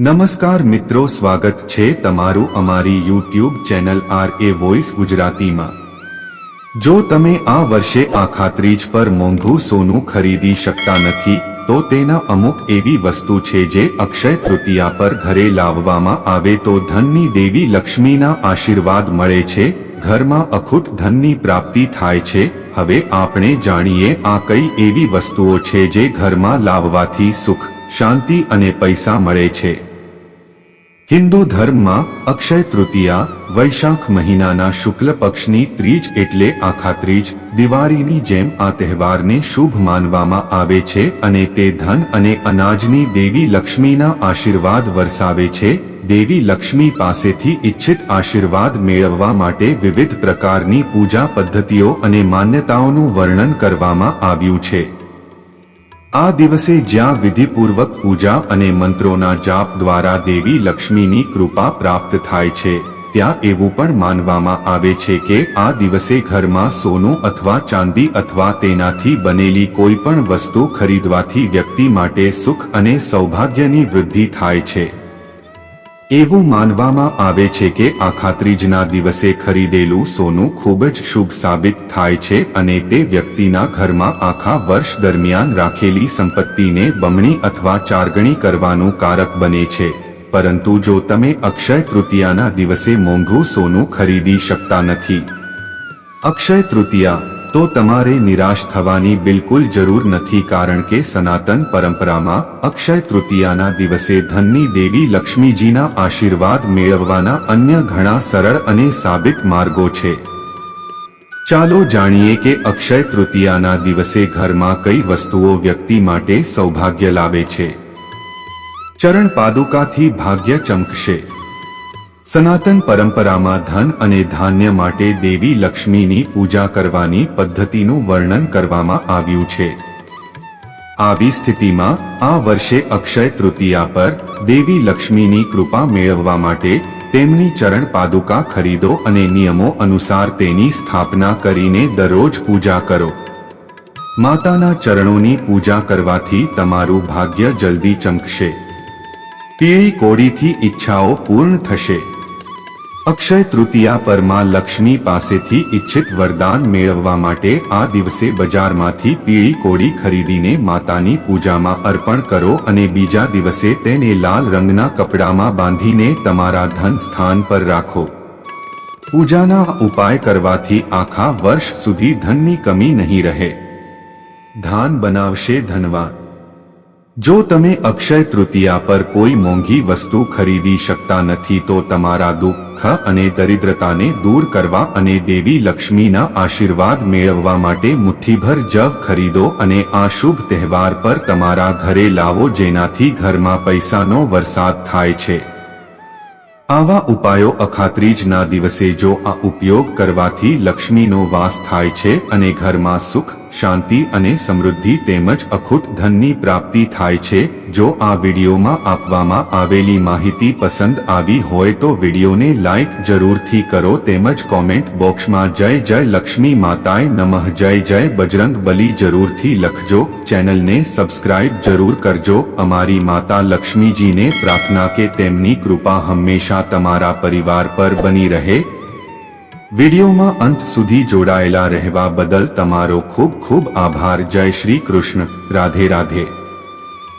નમસ્કાર મિત્રો, સ્વાગત છે તમારું અમારી યુટ્યુબ ચેનલ RA વોઇસ ગુજરાતીમાં। જો તમે આ વર્ષે આખા ત્રીજ પર મોંઘું સોનું ખરીદી શકતા નથી તો તેના અમુક એવી વસ્તુ છે જે અક્ષય તૃતીયા પર ઘરે લાવવામાં આવે તો ધનની દેવી લક્ષ્મીના આશીર્વાદ મળે છે, ઘરમાં અખૂટ ધનની પ્રાપ્તિ થાય છે। હવે આપણે જાણીએ આ કઈ એવી વસ્તુઓ છે જે ઘરમાં લાવવાથી સુખ, શાંતિ અને પૈસા મળે છે। હિન્દુ ધર્મમાં અક્ષય તૃતીયા વૈશાખ મહિનાના શુક્લ પક્ષની ત્રીજ એટલે આખા ત્રીજ દિવાળીની જેમ આ તહેવારને શુભ માનવામાં આવે છે અને તે ધન અને અનાજની દેવી લક્ષ્મીના આશીર્વાદ વરસાવે છે। દેવી લક્ષ્મી પાસેથી ઈચ્છિત આશીર્વાદ મેળવવા માટે વિવિધ પ્રકારની પૂજા પદ્ધતિઓ અને માન્યતાઓનું વર્ણન કરવામાં આવ્યું છે। આ દિવસે જ્યાં વિધિપૂર્વક પૂજા અને મંત્રોના જાપ દ્વારા દેવી લક્ષ્મીની કૃપા પ્રાપ્ત થાય છે, ત્યાં એવું પણ માનવામાં આવે છે કે આ દિવસે ઘરમાં સોનું અથવા ચાંદી અથવા તેનાથી બનેલી કોઈ પણ વસ્તુ ખરીદવાથી વ્યક્તિ માટે સુખ અને સૌભાગ્યની વૃદ્ધિ થાય છે। એવું માનવામાં આવે છે કે આખા ત્રીજના દિવસે ખરીદેલું સોનું ખૂબ જ શુભ સાબિત થાય છે અને તે વ્યક્તિના ઘરમાં આખા વર્ષ દરમિયાન રાખેલી સંપત્તિને બમણી અથવા ચારગણી કરવાનું કારક બને છે। પરંતુ જો તમે અક્ષય તૃતીયાના દિવસે મોંઘું સોનું ખરીદી શકતા નથી અક્ષય તૃતીયા, તો તમારે નિરાશ થવાની બિલકુલ જરૂર નથી, કારણ કે સનાતન પરંપરામાં અક્ષય તૃતીયાના દિવસે ધનની દેવી લક્ષ્મીજીના આશીર્વાદ મેળવવાના અન્ય ઘણા સરળ અને સાબિત માર્ગો છે। ચાલો જાણીએ કે અક્ષય તૃતીયાના દિવસે ઘરમાં કઈ વસ્તુઓ વ્યક્તિ માટે સૌભાગ્ય લાવે છે। ચરણ પાદુકાથી ભાગ્ય ચમકશે। સનાતન પરંપરામાં ધન અને ધાન્ય માટે દેવી લક્ષ્મીની પૂજા કરવાની પદ્ધતિનું વર્ણન કરવામાં આવ્યું છે। આવી સ્થિતિમાં આ વર્ષે અક્ષય તૃતીયા પર દેવી લક્ષ્મીની કૃપા મેળવવા માટે તેમની ચરણ પાદુકા ખરીદો અને નિયમો અનુસાર તેની સ્થાપના કરીને દરરોજ પૂજા કરો। માતાના ચરણોની પૂજા કરવાથી તમારું ભાગ્ય જલ્દી ચમકશે। પીળી કોડીથી ઈચ્છાઓ પૂર્ણ થશે। અક્ષય તૃતીયા પર માં લક્ષ્મી પાસેથી ઈચ્છિત વરદાન મેળવવા માટે આ દિવસે બજારમાંથી પીળી કોડી ખરીદીને માતાની પૂજામાં અર્પણ કરો અને બીજા દિવસે તેને લાલ રંગના કપડામાં બાંધીને તમારા ધન સ્થાન પર રાખો। પૂજાના ઉપાય કરવાથી આખા વર્ષ સુધી ધનની કમી નહીં રહે। ધાન બનાવશે ધનવાન। જો તમે અક્ષય તૃતીયા પર કોઈ મોંઘી વસ્તુ ખરીદી શકતા નથી તો તમારા દુઃખ અને દરિદ્રતાને દૂર કરવા અને દેવી લક્ષ્મીના આશીર્વાદ મેળવવા માટે મુઠ્ઠીભર જવ ખરીદો અને આ શુભ તહેવાર પર તમારા ઘરે લાવો, જેનાથી ઘરમાં પૈસાનો વરસાદ થાય છે। આવા ઉપાયો અખાત્રીજના દિવસે જો આ ઉપયોગ કરવાથી લક્ષ્મીનો વાસ થાય છે અને ઘરમાં સુખ, શાંતિ અને સમૃદ્ધિ તેમજ અખૂટ ધનની પ્રાપ્તિ થાય છે। જો આ વિડીયોમાં આપવામાં આવેલી માહિતી પસંદ આવી હોય તો વિડીયોને લાઈક જરૂરથી કરો તેમજ કોમેન્ટ બોક્સમાં જય જય લક્ષ્મી માતાએ નમઃ, જય જય બજરંગ બલી જરૂરથી લખજો। ચેનલને સબસ્ક્રાઇબ જરૂર કરજો। અમારી માતા લક્ષ્મીજીને પ્રાર્થના કે તેમની કૃપા હંમેશા તમારા પરિવાર પર બની રહે। વિડીયોમાં અંત સુધી જોડાયેલા રહેવા બદલ તમારો ખૂબ ખૂબ આભાર। જય શ્રી કૃષ્ણ। રાધે રાધે।